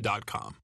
CHaSS.com.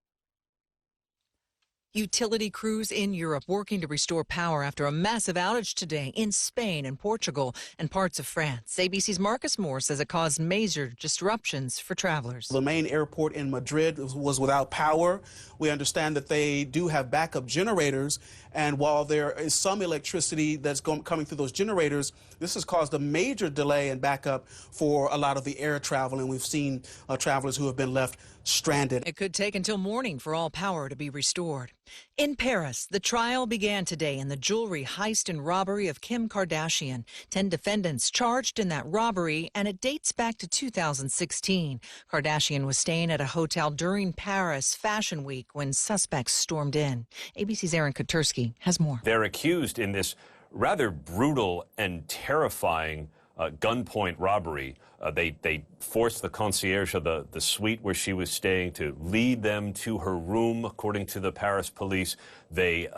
Utility crews in Europe working to restore power after a massive outage today in Spain and Portugal and parts of France. ABC's Marcus Moore says it caused major disruptions for travelers. The main airport in Madrid was without power. We understand that they do have backup generators, and while there is some electricity that's coming through those generators, this has caused a major delay in backup for a lot of the air travel, and we've seen travelers who have been left stranded. It could take until morning for all power to be restored. In Paris, the trial began today in the jewelry heist and robbery of Kim Kardashian. 10 defendants charged in that robbery, and it dates back to 2016. Kardashian was staying at a hotel during Paris Fashion Week when suspects stormed in. ABC's Aaron Kotursky has more. They're accused in this rather brutal and terrifying gunpoint robbery. They forced the concierge of the suite where she was staying to lead them to her room, according to the Paris police. They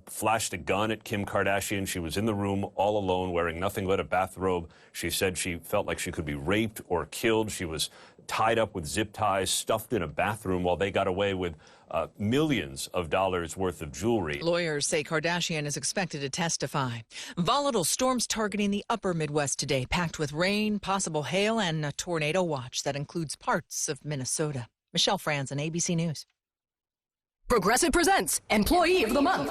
flashed a gun at Kim Kardashian. She was in the room all alone, wearing nothing but a bathrobe. She said she felt like she could be raped or killed. She was tied up with zip ties, stuffed in a bathroom while they got away with millions of dollars worth of jewelry. Lawyers say Kardashian is expected to testify. Volatile storms targeting the upper Midwest today, packed with rain, possible hail, and a tornado watch that includes parts of Minnesota. Michelle Franzen, ABC News. Progressive presents Employee of the Month.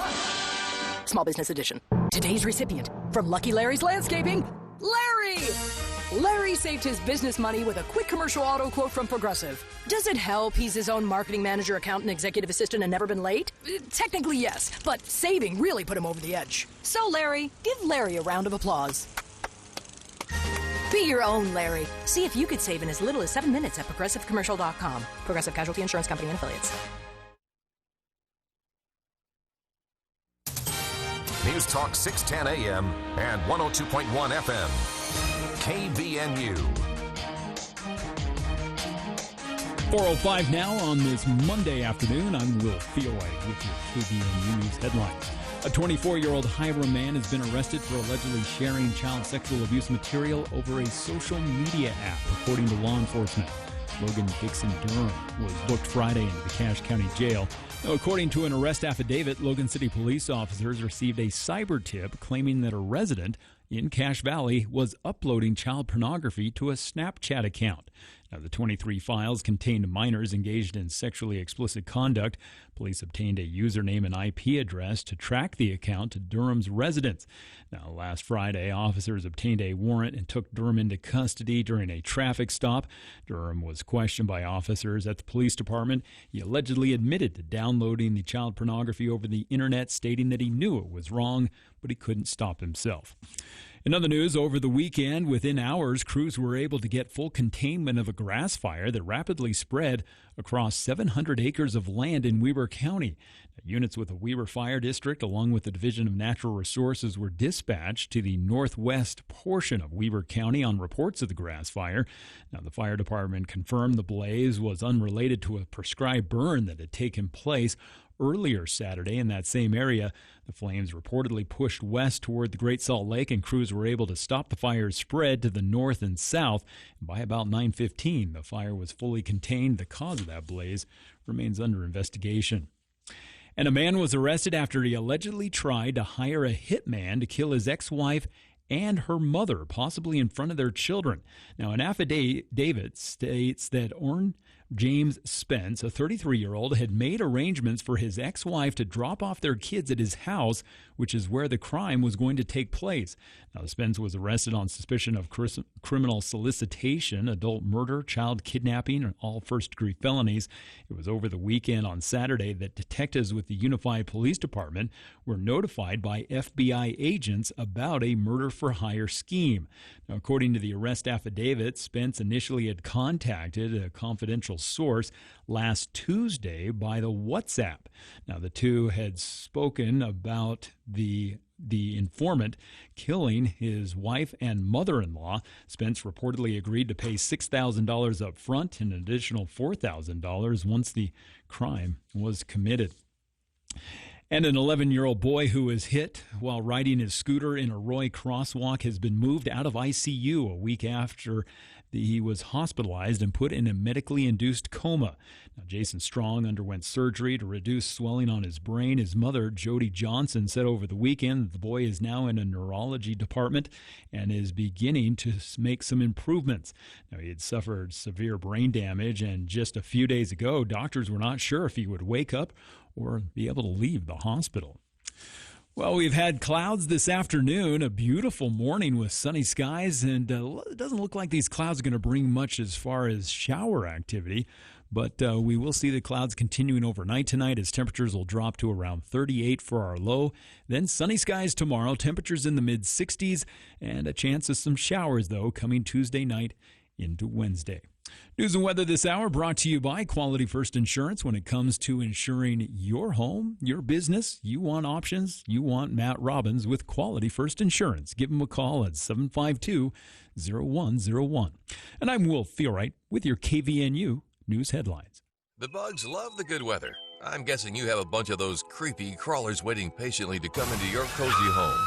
Small Business Edition. Today's recipient from Lucky Larry's Landscaping, Larry! Larry saved his business money with a quick commercial auto quote from Progressive. Does it help he's his own marketing manager, accountant, executive assistant, and never been late? Technically, yes, but saving really put him over the edge. So, Larry, give Larry a round of applause. Be your own Larry. See if you could save in as little as 7 minutes at ProgressiveCommercial.com. Progressive Casualty Insurance Company and Affiliates. News Talk 610 AM and 102.1 FM. KBNU. 4:05 now on this Monday afternoon. I'm Will Feelway with your KBNU News headlines. A 24-year-old Hiram man has been arrested for allegedly sharing child sexual abuse material over a social media app, according to law enforcement. Logan Dixon Durham was booked Friday into the Cache County Jail. Now, according to an arrest affidavit, Logan City police officers received a cyber tip claiming that a resident in Cache Valley was uploading child pornography to a Snapchat account. Now, the 23 files contained minors engaged in sexually explicit conduct. Police obtained a username and IP address to track the account to Durham's residence. Now, last Friday, officers obtained a warrant and took Durham into custody during a traffic stop. Durham was questioned by officers at the police department. He allegedly admitted to downloading the child pornography over the internet, stating that he knew it was wrong, but he couldn't stop himself. In other news, over the weekend, within hours, crews were able to get full containment of a grass fire that rapidly spread across 700 acres of land in Weber County. Units with the Weber Fire District, along with the Division of Natural Resources, were dispatched to the northwest portion of Weber County on reports of the grass fire. Now, the fire department confirmed the blaze was unrelated to a prescribed burn that had taken place earlier Saturday in that same area. The flames reportedly pushed west toward the Great Salt Lake, and crews were able to stop the fire's spread to the north and south. By about 9:15, the fire was fully contained. The cause of that blaze remains under investigation. And a man was arrested after he allegedly tried to hire a hitman to kill his ex-wife and her mother, possibly in front of their children. Now, an affidavit states that Orrin James Spence, a 33-year-old, had made arrangements for his ex-wife to drop off their kids at his house, which is where the crime was going to take place. Now, Spence was arrested on suspicion of criminal solicitation, adult murder, child kidnapping, and all first-degree felonies. It was over the weekend on Saturday that detectives with the Unified Police Department were notified by FBI agents about a murder-for-hire scheme. Now, according to the arrest affidavit, Spence initially had contacted a confidential source last Tuesday by the WhatsApp. Now, the two had spoken about the informant killing his wife and mother-in-law. Spence reportedly agreed to pay $6,000 up front and an additional $4,000 once the crime was committed. And an 11-year-old boy who was hit while riding his scooter in a Roy crosswalk has been moved out of ICU a week after He was hospitalized and put in a medically induced coma. Now, Jason Strong underwent surgery to reduce swelling on his brain. His mother, Jody Johnson, said over the weekend that the boy is now in a neurology department and is beginning to make some improvements. Now, he had suffered severe brain damage, and just a few days ago, doctors were not sure if he would wake up or be able to leave the hospital. Well, we've had clouds this afternoon, a beautiful morning with sunny skies, and it doesn't look like these clouds are going to bring much as far as shower activity, but we will see the clouds continuing overnight tonight as temperatures will drop to around 38 for our low. Then sunny skies tomorrow, temperatures in the mid-60s, and a chance of some showers, though, coming Tuesday night into Wednesday. News and weather this hour brought to you by Quality First Insurance. When it comes to insuring your home, your business, you want options. You want Matt Robbins with Quality First Insurance. Give him a call at 752-0101. And I'm Will Feelwright with your KVNU News Headlines. The bugs love the good weather. I'm guessing you have a bunch of those creepy crawlers waiting patiently to come into your cozy home.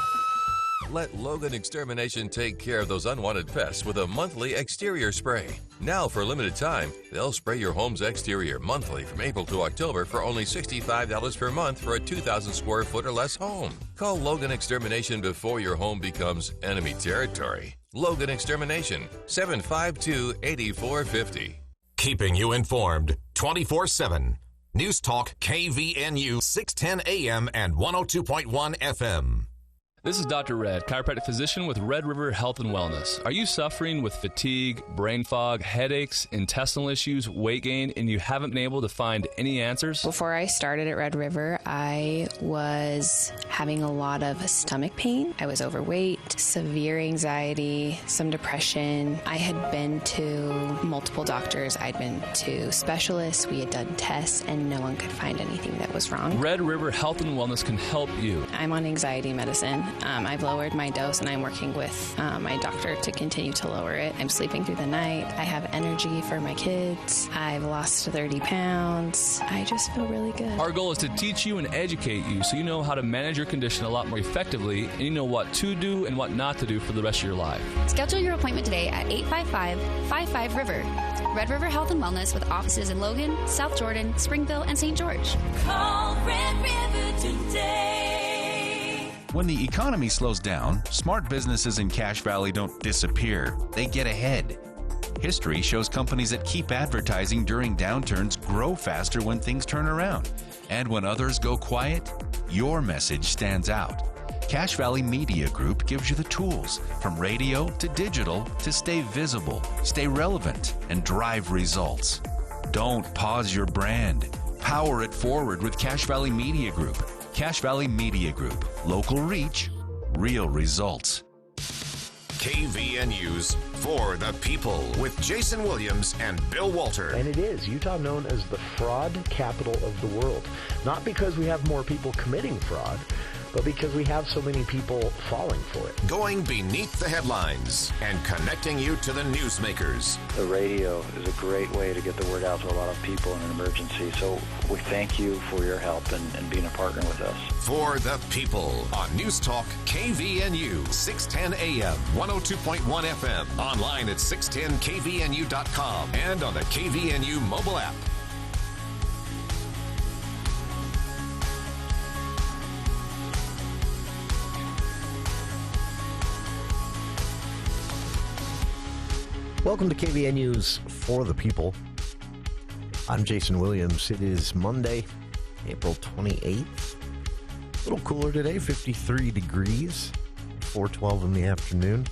Let Logan Extermination take care of those unwanted pests with a monthly exterior spray. Now, for a limited time, they'll spray your home's exterior monthly from April to October for only $65 per month for a 2,000 square foot or less home. Call Logan Extermination before your home becomes enemy territory. Logan Extermination, 752-8450. Keeping you informed 24/7. News Talk KVNU 610 AM and 102.1 FM. This is Dr. Red, chiropractic physician with Red River Health and Wellness. Are you suffering with fatigue, brain fog, headaches, intestinal issues, weight gain, and you haven't been able to find any answers? Before I started at Red River, I was having a lot of stomach pain. I was overweight, severe anxiety, some depression. I had been to multiple doctors. I'd been to specialists. We had done tests, and no one could find anything that was wrong. Red River Health and Wellness can help you. I'm on anxiety medicine. I've lowered my dose, and I'm working with my doctor to continue to lower it. I'm sleeping through the night. I have energy for my kids. I've lost 30 pounds. I just feel really good. Our goal is to teach you and educate you so you know how to manage your condition a lot more effectively, and you know what to do and what not to do for the rest of your life. Schedule your appointment today at 855-55-RIVER. Red River Health and Wellness with offices in Logan, South Jordan, Springville, and St. George. Call Red River today. When the economy slows down, smart businesses in Cache Valley don't disappear. They get ahead. History shows companies that keep advertising during downturns grow faster when things turn around. And when others go quiet, your message stands out. Cache Valley Media Group gives you the tools, from radio to digital, to stay visible, stay relevant, and drive results. Don't pause your brand. Power it forward with Cache Valley Media Group. Cache Valley Media Group. Local reach, real results. KVNU's For the People with Jason Williams and Bill Walter. And it is Utah known as the fraud capital of the world. Not because we have more people committing fraud, but because we have so many people falling for it. Going beneath the headlines and connecting you to the newsmakers. The radio is a great way to get the word out to a lot of people in an emergency. So we thank you for your help and being a partner with us. For the People on News Talk KVNU 610 AM, 102.1 FM. Online at 610kvnu.com and on the KVNU mobile app. Welcome to KVNU's For the People. I'm Jason Williams. It is Monday, April 28th. A little cooler today, 53 degrees, 4:12 in the afternoon.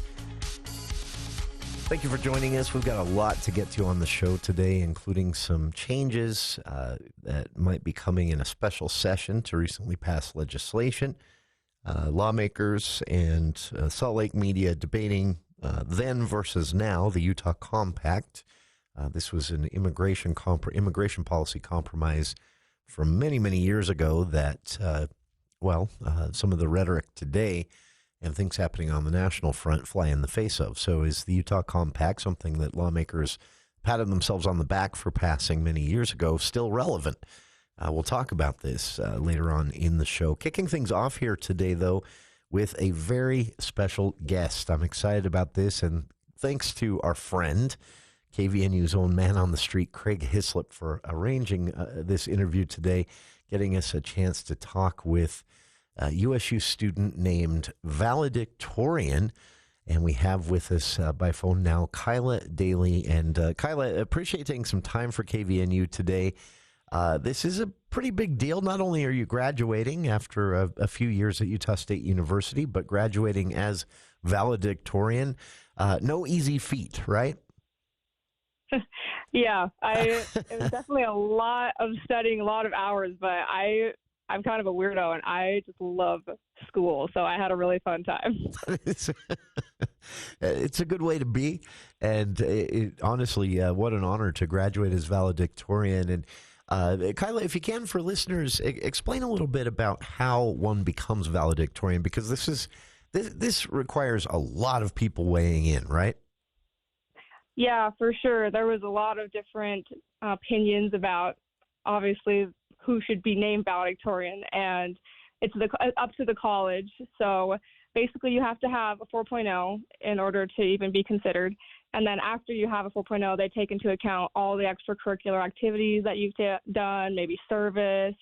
Thank you for joining us. We've got a lot to get to on the show today, including some changes that might be coming in a special session to recently passed legislation. Lawmakers and Salt Lake media debating then versus now, the Utah Compact. This was an immigration policy compromise from many, many years ago that, some of the rhetoric today and things happening on the national front fly in the face of. So is the Utah Compact, something that lawmakers patted themselves on the back for passing many years ago, still relevant? We'll talk about this later on in the show. Kicking things off here today, though, with a very special guest. I'm excited about this, and thanks to our friend, KVNU's own man on the street, Craig Hislop, for arranging this interview today, getting us a chance to talk with a USU student named Valedictorian. And we have with us by phone now Kyla Dahle. And Kyla, appreciate taking some time for KVNU today. This is a pretty big deal. Not only are you graduating after a few years at Utah State University, but graduating as valedictorian. No easy feat, right? Yeah, it was definitely a lot of studying, a lot of hours, but I'm kind of a weirdo, and I just love school, so I had a really fun time. It's a good way to be, and honestly, what an honor to graduate as valedictorian. And Kyla, if you can, for listeners, explain a little bit about how one becomes valedictorian, because this requires a lot of people weighing in, right? Yeah, for sure. There was a lot of different opinions about, obviously, who should be named valedictorian, and it's up to the college. So basically you have to have a 4.0 in order to even be considered. And then after you have a 4.0, they take into account all the extracurricular activities that you've done, maybe service,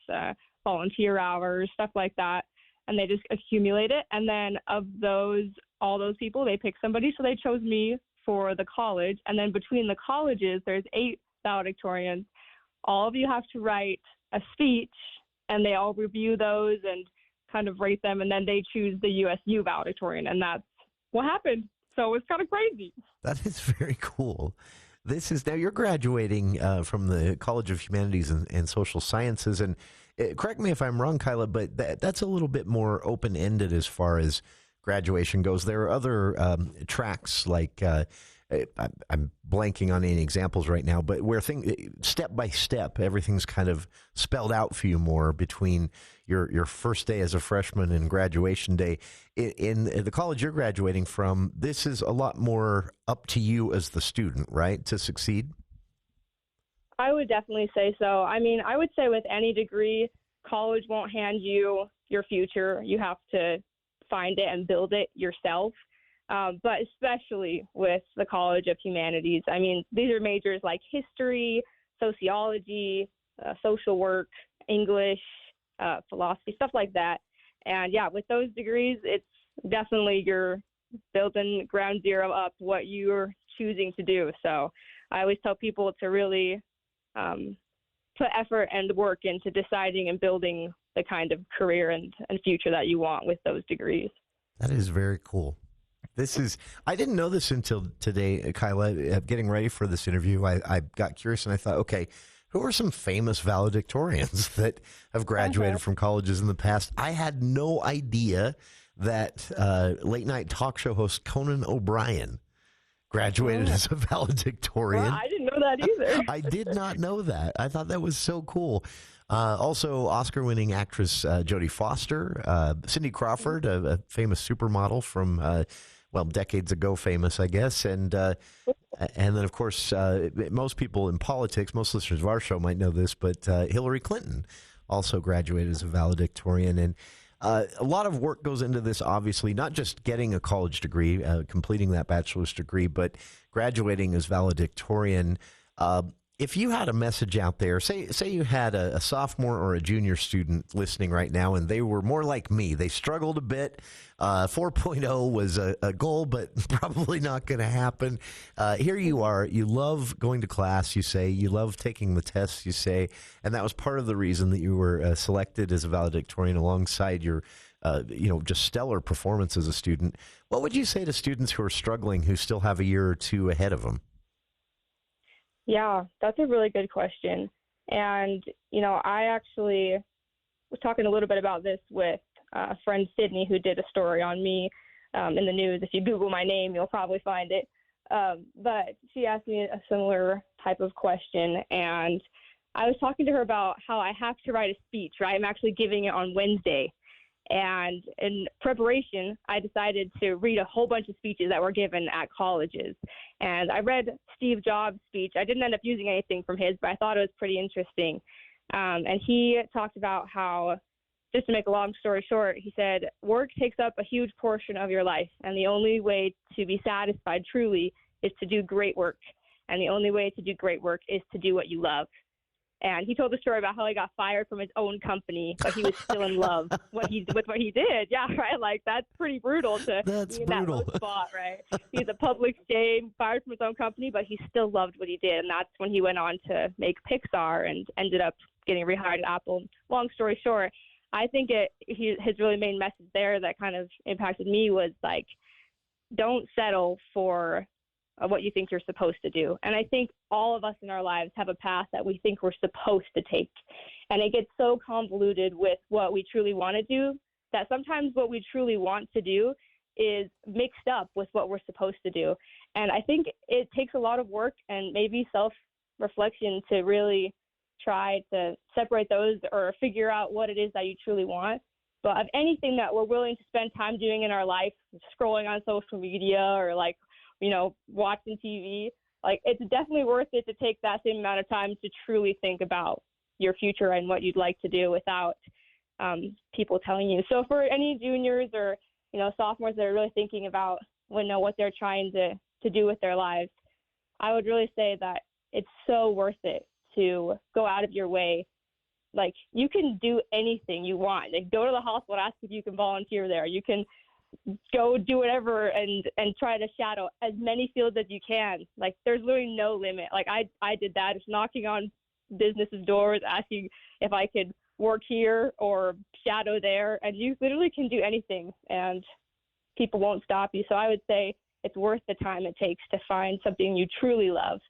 volunteer hours, stuff like that. And they just accumulate it. And then of all those people, they pick somebody. So they chose me for the college. And then between the colleges, there's 8 valedictorians. All of you have to write a speech, and they all review those and kind of rate them, and then they choose the USU valedictorian, and that's what happened. So it's kind of crazy. That is very cool. Now you're graduating from the College of Humanities and Social Sciences, and correct me if I'm wrong, Kyla, but that's a little bit more open-ended as far as graduation goes. There are other tracks like I'm blanking on any examples right now, but where step by step, everything's kind of spelled out for you more between your first day as a freshman and graduation day. In the college you're graduating from, this is a lot more up to you as the student, right, to succeed? I would definitely say so. I mean, I would say with any degree, college won't hand you your future. You have to find it and build it yourself. But especially with the College of Humanities, I mean, these are majors like history, sociology, social work, English, philosophy, stuff like that. And yeah, with those degrees, it's definitely you're building ground zero up what you're choosing to do. So I always tell people to really put effort and work into deciding and building the kind of career and future that you want with those degrees. That is very cool. I didn't know this until today, Kyla. Getting ready for this interview, I got curious and I thought, okay, who are some famous valedictorians that have graduated from colleges in the past? I had no idea that late night talk show host Conan O'Brien graduated as a valedictorian. Well, I didn't know that either. I did not know that. I thought that was so cool. Also, Oscar-winning actress Jodie Foster, Cindy Crawford, a famous supermodel from decades ago, famous, I guess, and then of course most people in politics, most listeners of our show might know this, but Hillary Clinton also graduated as a valedictorian, and a lot of work goes into this. Obviously, not just getting a college degree, completing that bachelor's degree, but graduating as valedictorian. If you had a message out there, say you had a sophomore or a junior student listening right now, and they were more like me. They struggled a bit. 4.0 was a goal, but probably not going to happen. Here you are. You love going to class, you say. You love taking the tests, you say. And that was part of the reason that you were selected as a valedictorian alongside your just stellar performance as a student. What would you say to students who are struggling, who still have a year or two ahead of them? Yeah, that's a really good question. And, I actually was talking a little bit about this with a friend, Sydney, who did a story on me in the news. If you Google my name, you'll probably find it. But she asked me a similar type of question. And I was talking to her about how I have to write a speech, right? I'm actually giving it on Wednesday. And in preparation, I decided to read a whole bunch of speeches that were given at colleges. And I read Steve Jobs' speech. I didn't end up using anything from his, but I thought it was pretty interesting. And he talked about how, just to make a long story short, he said, work takes up a huge portion of your life. And the only way to be satisfied truly is to do great work. And the only way to do great work is to do what you love. And he told the story about how he got fired from his own company, but he was still in love with what he did. Yeah, right? Like, that's pretty brutal to be in that low spot, right? He's a public shame, fired from his own company, but he still loved what he did. And that's when he went on to make Pixar and ended up getting rehired at Apple. Long story short, I think his really main message there that kind of impacted me was, like, don't settle for what you think you're supposed to do. And I think all of us in our lives have a path that we think we're supposed to take. And it gets so convoluted with what we truly want to do that sometimes what we truly want to do is mixed up with what we're supposed to do. And I think it takes a lot of work and maybe self-reflection to really try to separate those or figure out what it is that you truly want. But of anything that we're willing to spend time doing in our life, scrolling on social media or, like, watching TV, like, it's definitely worth it to take that same amount of time to truly think about your future and what you'd like to do without people telling you. So for any juniors or, sophomores that are really thinking about, what they're trying to do with their lives, I would really say that it's so worth it to go out of your way. Like, you can do anything you want. Like, go to the hospital, ask if you can volunteer there. You can go do whatever and try to shadow as many fields as you can. Like, there's literally no limit. Like, I did that, just knocking on businesses' doors, asking if I could work here or shadow there, and you literally can do anything, and people won't stop you. So I would say it's worth the time it takes to find something you truly love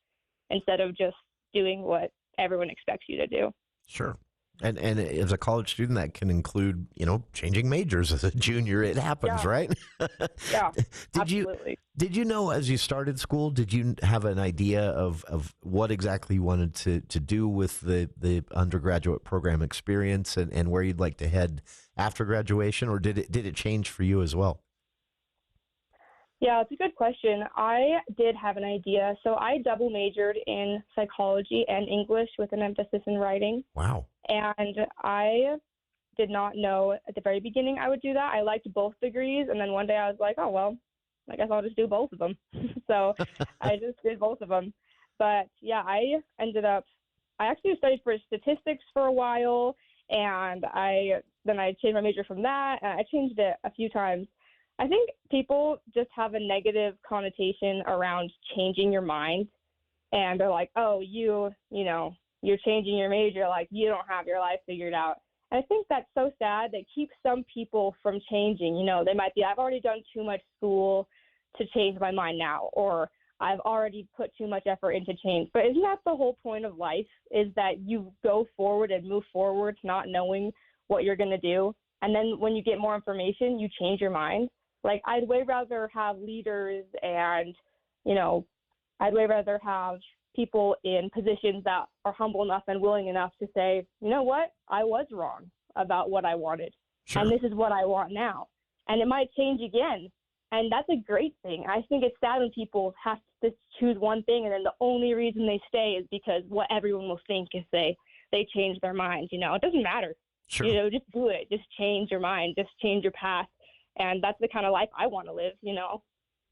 instead of just doing what everyone expects you to do. Sure. And as a college student, that can include, changing majors as a junior. It happens, right? Yeah, absolutely. Did you know as you started school, did you have an idea of what exactly you wanted to do with the undergraduate program experience and where you'd like to head after graduation, or did it change for you as well? Yeah, it's a good question. I did have an idea. So I double majored in psychology and English with an emphasis in writing. Wow. And I did not know at the very beginning I would do that. I liked both degrees. And then one day I was like, oh, well, I guess I'll just do both of them. So I just did both of them. But yeah, I actually studied for statistics for a while. And then I changed my major from that. And I changed it a few times. I think people just have a negative connotation around changing your mind, and they're like, oh, you're changing your major, like, you don't have your life figured out. And I think that's so sad. That keeps some people from changing. They might be, I've already done too much school to change my mind now, or I've already put too much effort into change. But isn't that the whole point of life, is that you go forward and move forward not knowing what you're going to do? And then when you get more information, you change your mind. Like, I'd way rather have leaders and, I'd way rather have people in positions that are humble enough and willing enough to say, you know what, I was wrong about what I wanted. Sure. And this is what I want now. And it might change again. And that's a great thing. I think it's sad when people have to choose one thing and then the only reason they stay is because what everyone will think if they change their minds. It doesn't matter. Sure. Just do it. Just change your mind. Just change your path. And that's the kind of life I want to live,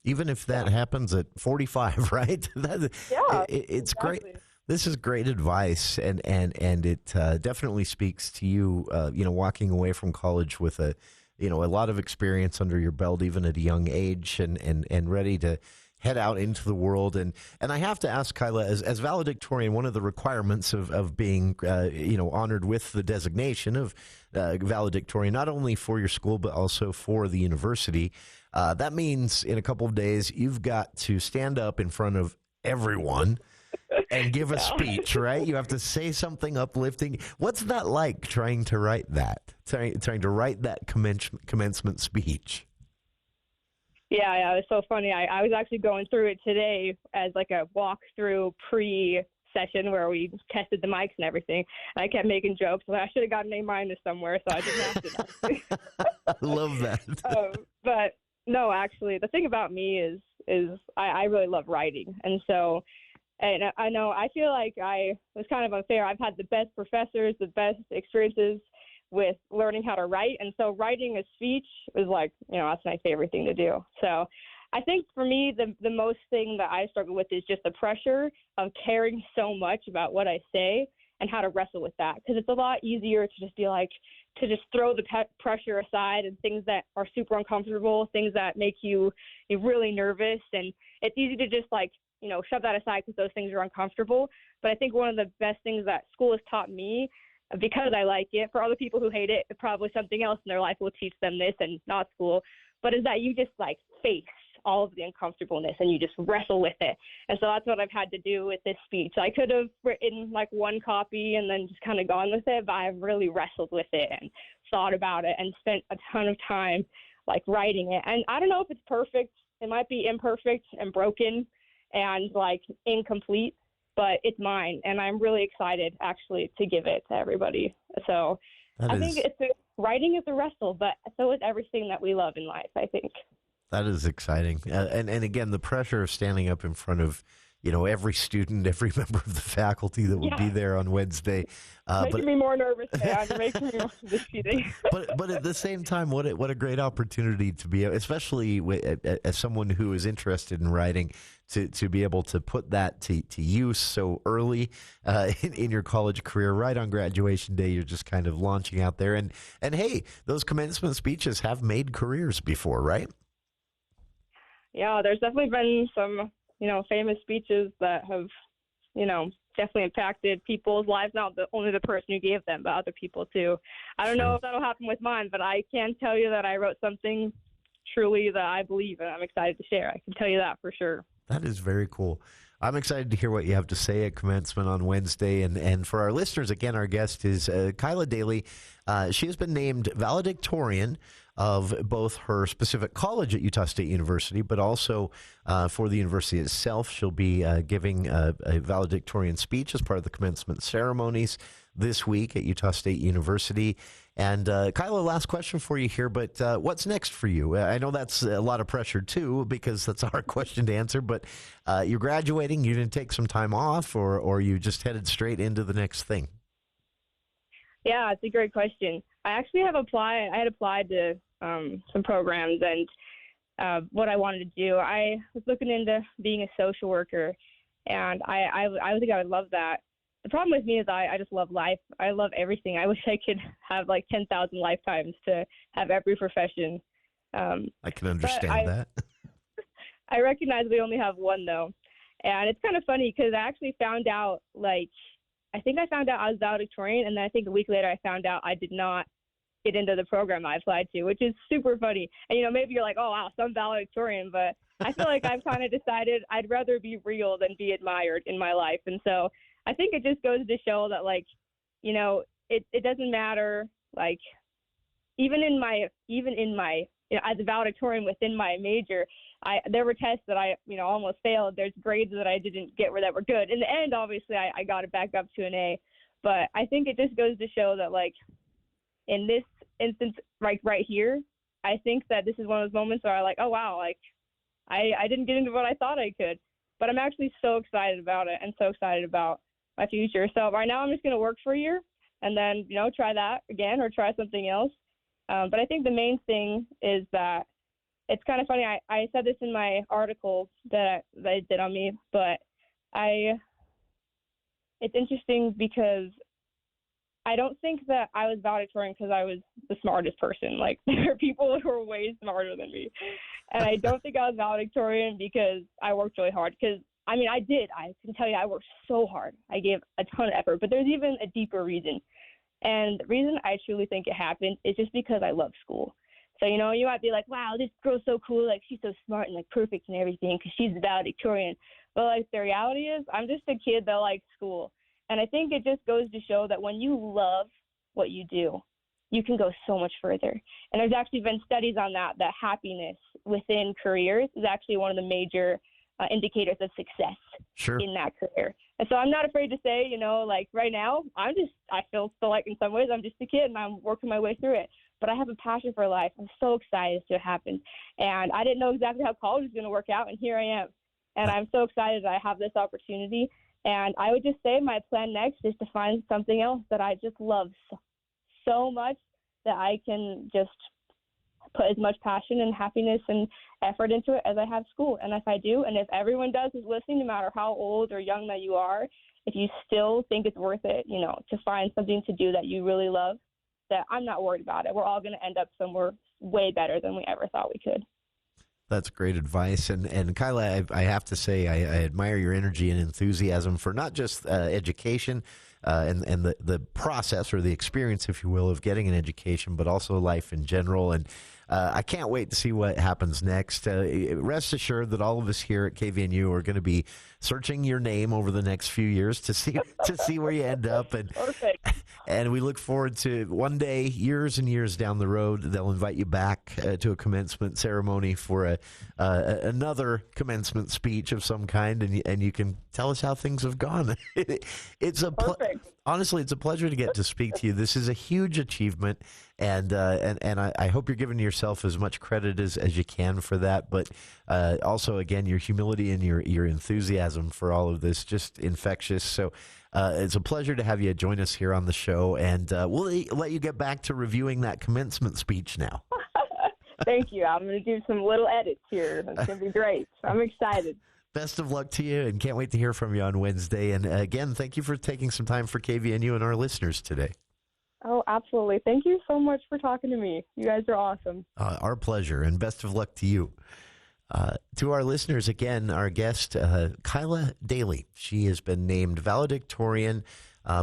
Even if that happens at 45, right? It's exactly. Great. This is great advice, and it definitely speaks to you, walking away from college with a lot of experience under your belt, even at a young age, and ready to head out into the world. And I have to ask, Kyla, as valedictorian, one of the requirements of being, honored with the designation of valedictorian, not only for your school, but also for the university, that means in a couple of days, you've got to stand up in front of everyone and give a speech, right? You have to say something uplifting. What's that like, trying to write that, trying to write that commencement speech? Yeah, it was so funny. I was actually going through it today as like a walkthrough pre-session where we tested the mics and everything. And I kept making jokes. I should have gotten A- somewhere, so I didn't have to. I love that. But no, actually, the thing about me is I really love writing. And so, and I feel like I was kind of unfair. I've had the best professors, the best experiences with learning how to write. And so writing a speech was like, that's my favorite thing to do. So I think for me, the most thing that I struggle with is just the pressure of caring so much about what I say and how to wrestle with that. Because it's a lot easier to just be like, to just throw the pressure aside and things that are super uncomfortable, things that make you really nervous. And it's easy to just like, shove that aside because those things are uncomfortable. But I think one of the best things that school has taught me, because I like it, for other people who hate it, probably something else in their life will teach them this and not school, but is that you just like face all of the uncomfortableness and you just wrestle with it. And so that's what I've had to do with this speech. I could have written like one copy and then just kind of gone with it, but I've really wrestled with it and thought about it and spent a ton of time like writing it. And I don't know if it's perfect. It might be imperfect and broken and like incomplete, but it's mine. And I'm really excited actually to give it to everybody. So I think writing is a wrestle, but so is everything that we love in life, I think. That is exciting. And again, the pressure of standing up in front of, every student, every member of the faculty that will be there on Wednesday. Making me more nervous, man. Making me more disputing. But at the same time, what a great opportunity to be, especially as someone who is interested in writing, to be able to put that to use so early in your college career, right on graduation day. You're just kind of launching out there. And hey, those commencement speeches have made careers before, right? Yeah, there's definitely been some, famous speeches that have, definitely impacted people's lives, not only the person who gave them, but other people too. I don't know if that'll happen with mine, but I can tell you that I wrote something truly that I believe and I'm excited to share. I can tell you that for sure. That is very cool. I'm excited to hear what you have to say at commencement on Wednesday. And for our listeners, again, our guest is Kyla Dahle. She has been named valedictorian of both her specific college at Utah State University, but also for the university itself. She'll be giving a valedictorian speech as part of the commencement ceremonies this week at Utah State University. And Kyla, last question for you here, but what's next for you? I know that's a lot of pressure too, because that's a hard question to answer, but you're graduating, you didn't take some time off, or you just headed straight into the next thing? Yeah, it's a great question. I actually had applied to some programs, and what I wanted to do, I was looking into being a social worker, and I think I would love that. The problem with me is I just love life. I love everything. I wish I could have like 10,000 lifetimes to have every profession. I can understand that. I recognize we only have one, though. And it's kind of funny because I actually found out, I think I found out I was valedictorian, and then I think a week later I found out I did not get into the program I applied to, which is super funny. And, maybe you're like, oh, wow, some valedictorian, but I feel like I've kind of decided I'd rather be real than be admired in my life. And so I think it just goes to show that, it doesn't matter, even in my as a valedictorian within my major, there were tests that I almost failed. There's grades that I didn't get that were good. In the end, obviously, I got it back up to an A. But I think it just goes to show that, in this instance, right here, I think that this is one of those moments where oh, wow, I didn't get into what I thought I could. But I'm actually so excited about it and so excited about my future. So right now I'm just going to work for a year and then, try that again or try something else. But I think the main thing is that it's kind of funny. I said this in my article that I did on me, but it's interesting because I don't think that I was valedictorian because I was the smartest person. There are people who are way smarter than me. And I don't think I was valedictorian because I worked really hard. Because, I did. I can tell you I worked so hard. I gave a ton of effort. But there's even a deeper reason. And the reason I truly think it happened is just because I love school. So, you might be like, wow, this girl's so cool. She's so smart and, perfect and everything because she's the valedictorian. But, the reality is I'm just a kid that likes school. And I think it just goes to show that when you love what you do, you can go so much further. And there's actually been studies on that happiness within careers is actually one of the major indicators of success in that career. And so I'm not afraid to say, right now, I feel still in some ways I'm just a kid and I'm working my way through it. But I have a passion for life. I'm so excited to happen. And I didn't know exactly how college was going to work out, and here I am. And I'm so excited that I have this opportunity. And I would just say my plan next is to find something else that I just love so much that I can just put as much passion and happiness and effort into it as I have school. And if I do, and if everyone does who's listening, no matter how old or young that you are, if you still think it's worth it, to find something to do that you really love, that I'm not worried about it. We're all going to end up somewhere way better than we ever thought we could. That's great advice. And Kyla, I have to say, I admire your energy and enthusiasm for not just education and the process or the experience, if you will, of getting an education, but also life in general. And I can't wait to see what happens next. Rest assured that all of us here at KVNU are going to be searching your name over the next few years to see where you end up. And perfect. And we look forward to one day, years and years down the road, they'll invite you back to a commencement ceremony for another commencement speech of some kind, and you can tell us how things have gone. Honestly, it's a pleasure to get to speak to you. This is a huge achievement, and I hope you're giving yourself as much credit as you can for that. But also, again, your humility and your enthusiasm for all of this, just infectious. So it's a pleasure to have you join us here on the show, and we'll let you get back to reviewing that commencement speech now. Thank you. I'm going to do some little edits here. It's going to be great. I'm excited. Best of luck to you, and can't wait to hear from you on Wednesday. And again, thank you for taking some time for KVNU and our listeners today. Oh, absolutely. Thank you so much for talking to me. You guys are awesome. Our pleasure, and best of luck to you. To our listeners, again, our guest, Kyla Dahle. She has been named valedictorian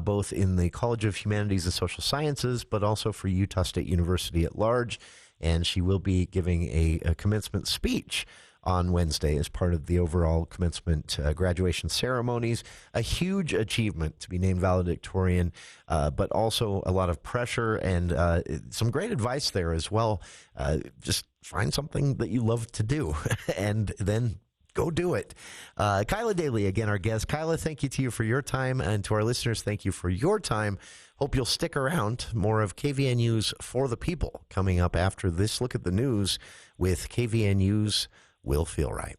both in the College of Humanities and Social Sciences, but also for Utah State University at large. And she will be giving a commencement speech on Wednesday as part of the overall commencement graduation ceremonies. A huge achievement to be named valedictorian, but also a lot of pressure and some great advice there as well. Just find something that you love to do and then go do it. Kyla Dahle, again, our guest. Kyla, thank you to you for your time, and to our listeners, thank you for your time. Hope you'll stick around. More of KVNU's For the People coming up after this look at the news with KVNU's Will Feel Right.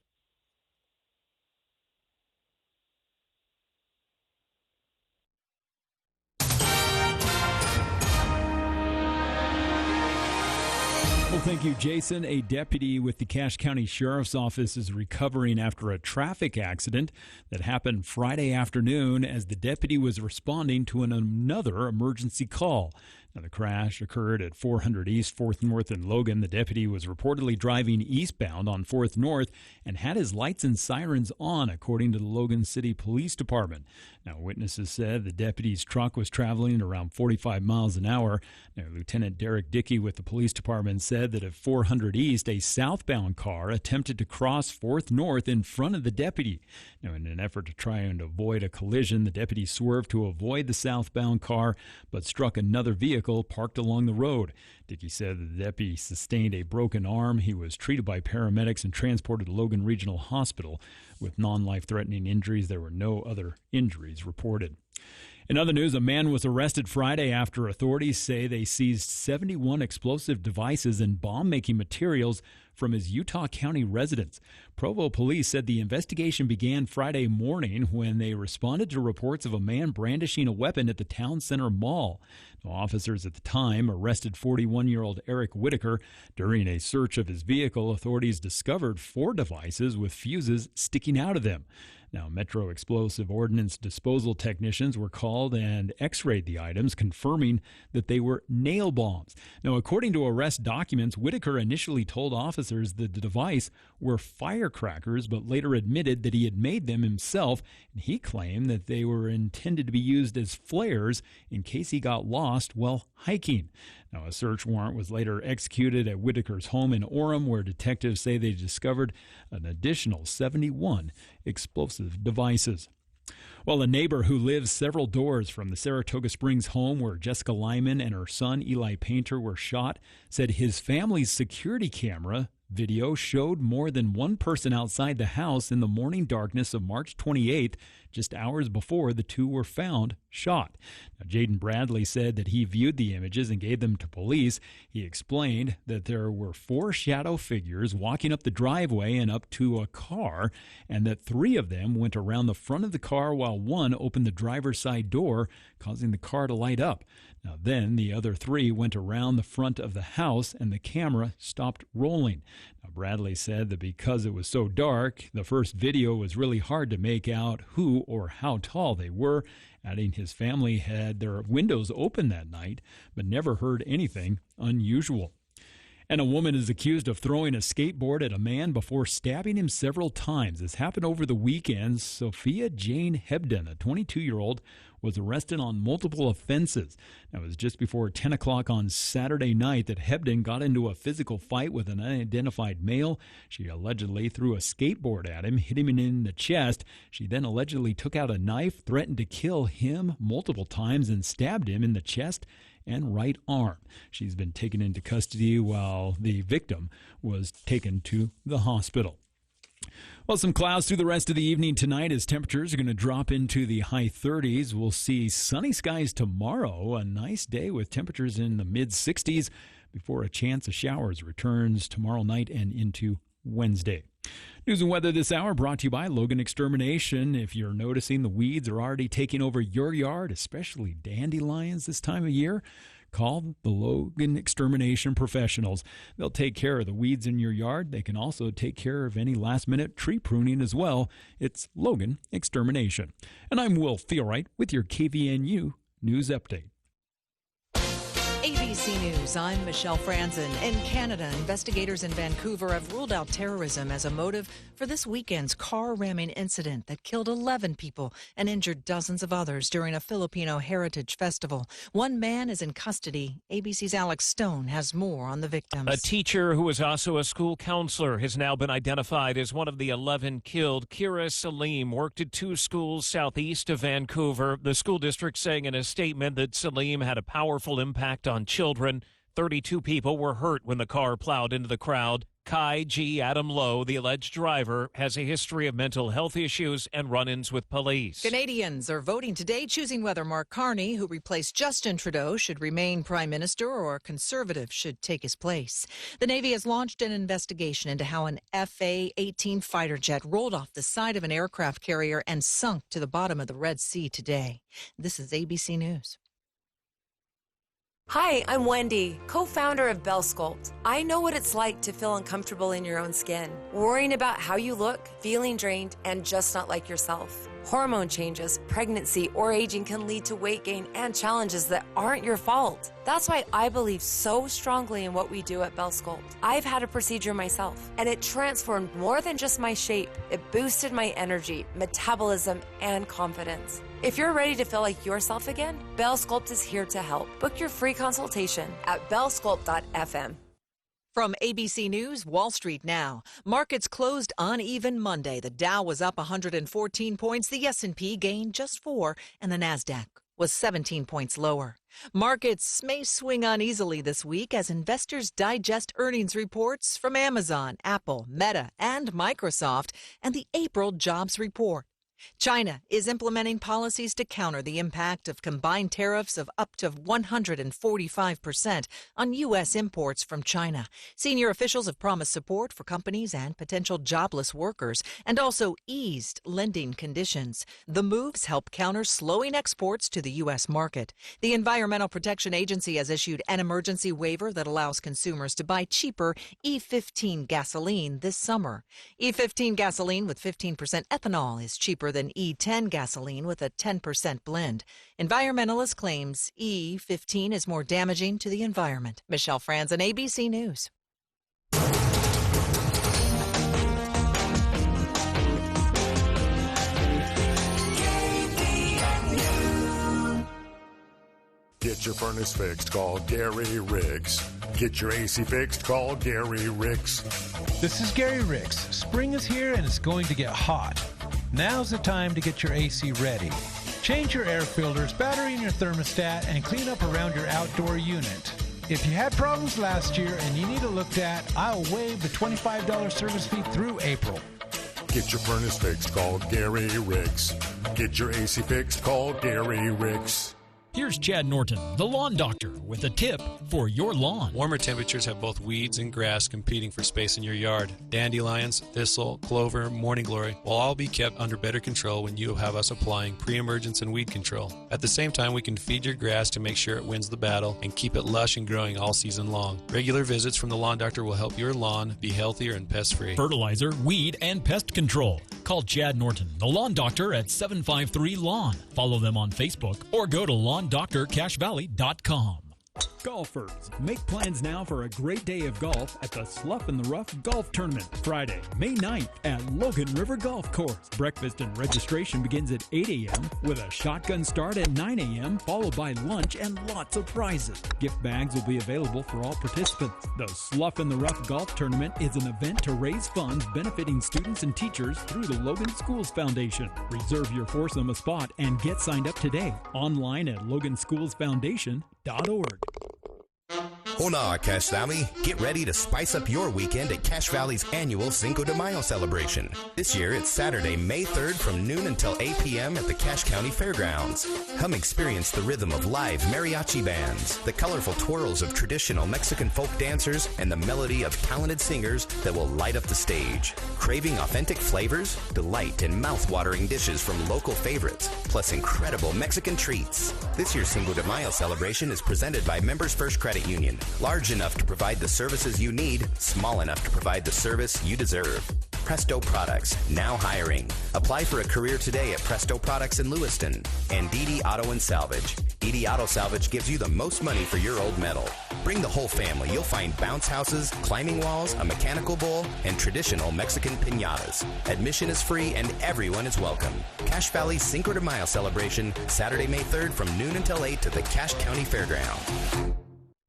Well, thank you, Jason. A deputy with the Cache County Sheriff's Office is recovering after a traffic accident that happened Friday afternoon as the deputy was responding to another emergency call. Now, the crash occurred at 400 East 4th North in Logan. The deputy was reportedly driving eastbound on 4th North and had his lights and sirens on, according to the Logan City Police Department. Now, witnesses said the deputy's truck was traveling around 45 miles an hour. Now, Lieutenant Derek Dickey with the police department said that at 400 East, a southbound car attempted to cross 4th North in front of the deputy. Now, in an effort to try and avoid a collision, the deputy swerved to avoid the southbound car, but struck another vehicle parked along the road. Dickey said the deputy sustained a broken arm. He was treated by paramedics and transported to Logan Regional Hospital with non-life-threatening injuries. There were no other injuries reported. In other news, a man was arrested Friday after authorities say they seized 71 explosive devices and bomb-making materials from his Utah County residence. Provo police said the investigation began Friday morning when they responded to reports of a man brandishing a weapon at the Town Center Mall. Now, officers at the time arrested 41-year-old Eric Whitaker. During a search of his vehicle, authorities discovered 4 devices with fuses sticking out of them. Now, Metro Explosive Ordnance disposal technicians were called and x-rayed the items, confirming that they were nail bombs. Now, according to arrest documents, Whitaker initially told officers that the device were firecrackers, but later admitted that he had made them himself, and he claimed that they were intended to be used as flares in case he got lost while hiking. Now, a search warrant was later executed at Whitaker's home in Orem, where detectives say they discovered an additional 71 explosive devices. Well, a neighbor who lives several doors from the Saratoga Springs home where Jessica Lyman and her son Eli Painter were shot said his family's security camera Video showed more than one person outside the house in the morning darkness of March 28th, just hours before the two were found shot. Now, Jaden Bradley said that he viewed the images and gave them to police. He explained that there were 4 shadow figures walking up the driveway and up to a car, and that 3 of them went around the front of the car while one opened the driver's side door, causing the car to light up. Now then, the other 3 went around the front of the house and the camera stopped rolling. Now, Bradley said that because it was so dark, the first video was really hard to make out who or how tall they were, adding his family had their windows open that night, but never heard anything unusual. And a woman is accused of throwing a skateboard at a man before stabbing him several times. This happened over the weekend. Sophia Jane Hebden, a 22-year-old, was arrested on multiple offenses. Now, it was just before 10 o'clock on Saturday night that Hebden got into a physical fight with an unidentified male. She allegedly threw a skateboard at him, hit him in the chest. She then allegedly took out a knife, threatened to kill him multiple times, and stabbed him in the chest and right arm. She's been taken into custody while the victim was taken to the hospital. Well, some clouds through the rest of the evening tonight as temperatures are going to drop into the high 30s. We'll see sunny skies tomorrow, a nice day with temperatures in the mid-60s before a chance of showers returns tomorrow night and into Wednesday. News and weather this hour brought to you by Logan Extermination. If you're noticing the weeds are already taking over your yard, especially dandelions this time of year, call the Logan Extermination professionals. They'll take care of the weeds in your yard. They can also take care of any last-minute tree pruning as well. It's Logan Extermination. And I'm Will Feelright with your KVNU News Update. ABC News, I'm Michelle Franzen. In Canada, investigators in Vancouver have ruled out terrorism as a motive for this weekend's car ramming incident that killed 11 people and injured dozens of others during a Filipino heritage festival. One man is in custody. ABC's Alex Stone has more on the victims. A teacher who was also a school counselor has now been identified as one of the 11 killed. Kira Salim worked at 2 schools southeast of Vancouver. The school district saying in a statement that Salim had a powerful impact on children. 32 people were hurt when the car plowed into the crowd. Kai G. Adam Lowe, the alleged driver, has a history of mental health issues and run-ins with police. Canadians are voting today, choosing whether Mark Carney, who replaced Justin Trudeau, should remain Prime Minister or a Conservative should take his place. The Navy has launched an investigation into how an FA-18 fighter jet rolled off the side of an aircraft carrier and sunk to the bottom of the Red Sea today. This is ABC News. Hi, I'm Wendy, co-founder of Bell Sculpt. I know what it's like to feel uncomfortable in your own skin, worrying about how you look, feeling drained, and just not like yourself. Hormone changes, pregnancy, or aging can lead to weight gain and challenges that aren't your fault. That's why I believe so strongly in what we do at Bell Sculpt. I've had a procedure myself, and it transformed more than just my shape. It boosted my energy, metabolism, and confidence. If you're ready to feel like yourself again, Bell Sculpt is here to help. Book your free consultation at bellsculpt.fm. From ABC News, Wall Street now. Markets closed uneven Monday. The Dow was up 114 points. The S&P gained just 4, and the Nasdaq was 17 points lower. Markets may swing uneasily this week as investors digest earnings reports from Amazon, Apple, Meta, and Microsoft, and the April jobs report. China is implementing policies to counter the impact of combined tariffs of up to 145% on U.S. imports from China. Senior officials have promised support for companies and potential jobless workers and also eased lending conditions. The moves help counter slowing exports to the U.S. market. The Environmental Protection Agency has issued an emergency waiver that allows consumers to buy cheaper E15 gasoline this summer. E15 gasoline with 15% ethanol is cheaper than E10 gasoline with a 10% blend. Environmentalist claims E15 is more damaging to the environment. Michelle Franzen, ABC News. Get your furnace fixed, call Gary Riggs. Get your AC fixed, call Gary Riggs. This is Gary Riggs. Spring is here and it's going to get hot. Now's the time to get your AC ready. Change your air filters, battery in your thermostat, and clean up around your outdoor unit. If you had problems last year and you need it looked at, I'll waive the $25 service fee through April. Get your furnace fixed, call Gary Riggs. Get your AC fixed, call Gary Riggs. Here's Chad Norton, the lawn doctor, with a tip for your lawn. Warmer temperatures have both weeds and grass competing for space in your yard. Dandelions, thistle, clover, morning glory will all be kept under better control when you have us applying pre-emergence and weed control. At the same time, we can feed your grass to make sure it wins the battle and keep it lush and growing all season long. Regular visits from the lawn doctor will help your lawn be healthier and pest-free. Fertilizer, weed, and pest control. Call Chad Norton, the lawn doctor, at 753-LAWN. Follow them on Facebook or go to LawnDoctorCashValley.com. Golfers, make plans now for a great day of golf at the Slough in the Rough Golf Tournament, Friday, May 9th at Logan River Golf Course. Breakfast and registration begins at 8 a.m. with a shotgun start at 9 a.m. followed by lunch and lots of prizes. Gift bags will be available for all participants. The Slough in the Rough Golf Tournament is an event to raise funds benefiting students and teachers through the Logan Schools Foundation. Reserve your foursome a spot and get signed up today online at loganschoolsfoundation.org. Hola, Cache Valley. Get ready to spice up your weekend at Cache Valley's annual Cinco de Mayo celebration. This year, it's Saturday, May 3rd from noon until 8 p.m. at the Cache County Fairgrounds. Come experience the rhythm of live mariachi bands, the colorful twirls of traditional Mexican folk dancers, and the melody of talented singers that will light up the stage. Craving authentic flavors? Delight in mouth-watering dishes from local favorites, plus incredible Mexican treats. This year's Cinco de Mayo celebration is presented by Members First Credit Union. Large enough to provide the services you need, small enough to provide the service you deserve. Presto Products, now hiring. Apply for a career today at Presto Products in Lewiston. And Didi Auto and Salvage. Didi Auto Salvage gives you the most money for your old metal. Bring the whole family. You'll find bounce houses, climbing walls, a mechanical bull, and traditional Mexican piñatas. Admission is free and everyone is welcome. Cache Valley's Cinco de Mayo celebration, Saturday, May 3rd from noon until 8 to the Cache County Fairground.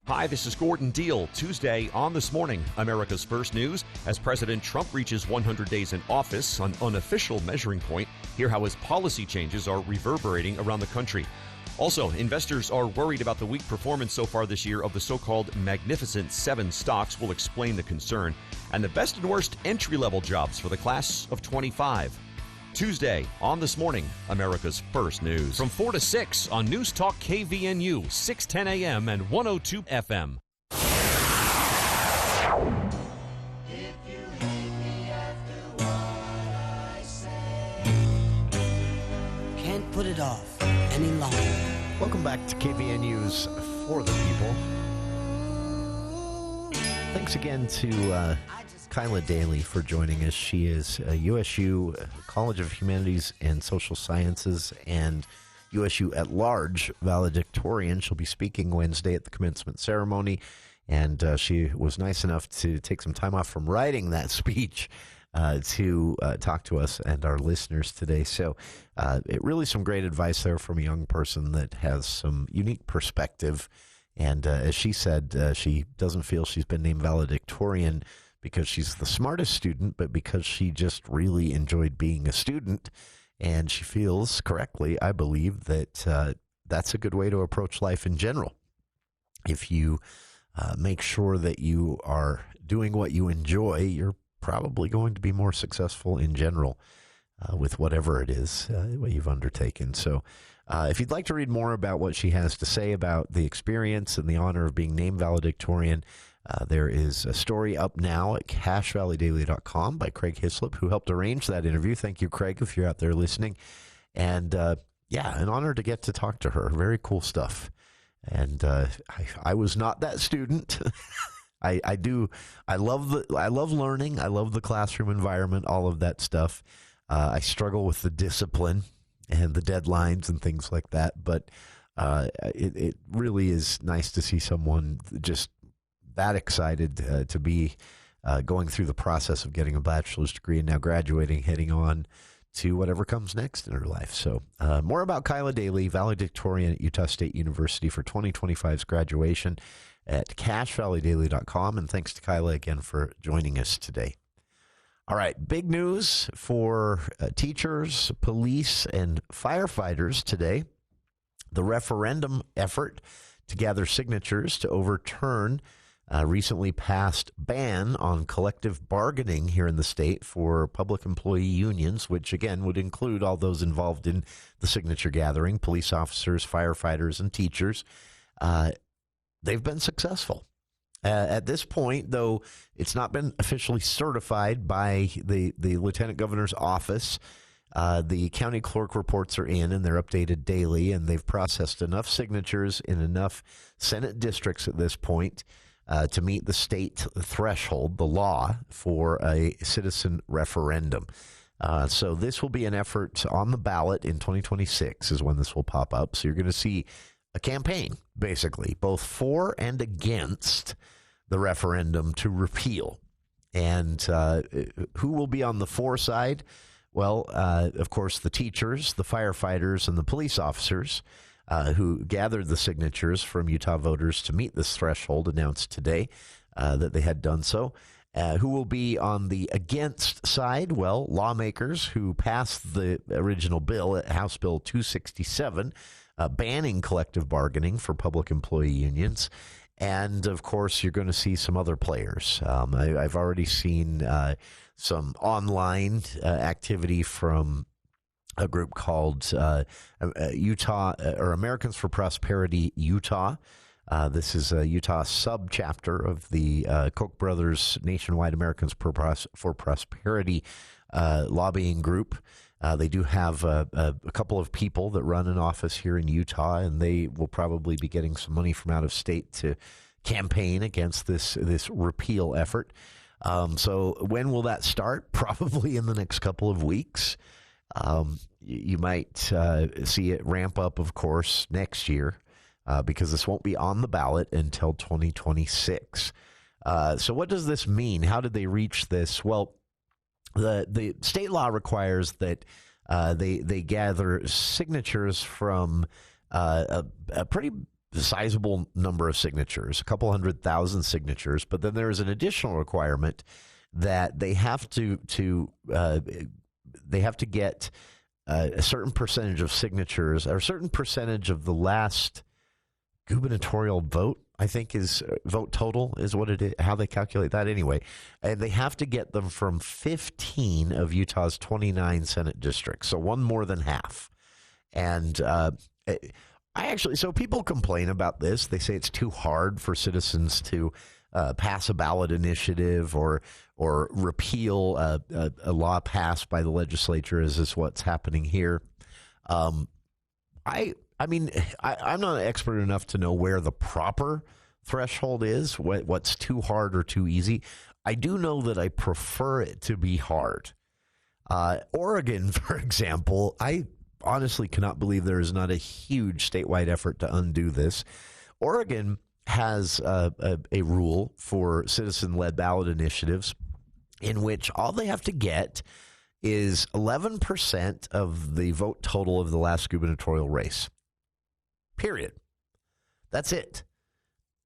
Hi, this is Gordon Deal. Tuesday on This Morning, America's First News. As President Trump reaches 100 days in office, an unofficial measuring point, hear how his policy changes are reverberating around the country. Also, investors are worried about the weak performance so far this year of the so-called Magnificent Seven stocks. We'll explain the concern. And the best and worst entry-level jobs for the class of 25. Tuesday on This Morning, America's First News. From 4 to 6 on News Talk KVNU, 610 AM and 102 FM. Can't put it off any longer. Welcome back to KVNU's For the People. Thanks again to Kyla Dahle for joining us. She is a USU College of Humanities and Social Sciences and USU at large valedictorian. She'll be speaking Wednesday at the commencement ceremony, and she was nice enough to take some time off from writing that speech to talk to us and our listeners today. So it really some great advice there from a young person that has some unique perspective. And as she said, she doesn't feel she's been named valedictorian because she's the smartest student, but because she just really enjoyed being a student. And she feels correctly, I believe, that that's a good way to approach life in general. If you make sure that you are doing what you enjoy, you're probably going to be more successful in general with whatever it is what you've undertaken. So if you'd like to read more about what she has to say about the experience and the honor of being named valedictorian, there is a story up now at CashValleyDaily.com by Craig Hislop, who helped arrange that interview. Thank you, Craig, if you're out there listening. And yeah, an honor to get to talk to her. Very cool stuff. And I was not that student. I love learning. I love the classroom environment, all of that stuff. I struggle with the discipline and the deadlines and things like that. But it really is nice to see someone just that excited to be going through the process of getting a bachelor's degree and now graduating, heading on to whatever comes next in her life. So more about Kyla Dahle, valedictorian at Utah State University for 2025's graduation at CashValleyDaily.com. And thanks to Kyla again for joining us today. All right, big news for teachers, police, and firefighters today. The referendum effort to gather signatures to overturn a recently passed ban on collective bargaining here in the state for public employee unions, which again would include all those involved in the signature gathering, police officers, firefighters, and teachers. They've been successful. At this point, though, it's not been officially certified by the lieutenant governor's office. The county clerk reports are in, and they're updated daily, and they've processed enough signatures in enough Senate districts at this point to meet the state threshold, the law, for a citizen referendum. So this will be an effort on the ballot in 2026 is when this will pop up. So you're going to see a campaign, basically, both for and against the referendum to repeal. And who will be on the for side? Well, of course, the teachers, the firefighters, and the police officers who gathered the signatures from Utah voters to meet this threshold announced today that they had done so. Who will be on the against side? Well, lawmakers who passed the original bill, House Bill 267, banning collective bargaining for public employee unions. And, of course, you're going to see some other players. I've already seen some online activity from a group called Utah or Americans for Prosperity Utah. This is a Utah subchapter of the Koch brothers Nationwide Americans for Prosperity lobbying group. They do have a couple of people that run an office here in Utah, and they will probably be getting some money from out of state to campaign against this repeal effort. So when will that start? Probably in the next couple of weeks. You might see it ramp up, of course, next year because this won't be on the ballot until 2026. So what does this mean? How did they reach this? Well, the state law requires that they gather signatures from a pretty sizable number of signatures, a couple 100,000 signatures. But then there is an additional requirement that they have to get a certain percentage of signatures, or a certain percentage of the last gubernatorial vote, I think is vote total is what it is, how they calculate that anyway. And they have to get them from 15 of Utah's 29 Senate districts, so one more than half. And so people complain about this. They say it's too hard for citizens to pass a ballot initiative or repeal a law passed by the legislature, as is what's happening here. I mean, I'm not an expert enough to know where the proper threshold is, what's too hard or too easy. I do know that I prefer it to be hard. Oregon, for example, I honestly cannot believe there is not a huge statewide effort to undo this. Oregon has a rule for citizen-led ballot initiatives in which all they have to get is 11% of the vote total of the last gubernatorial race. Period. That's it.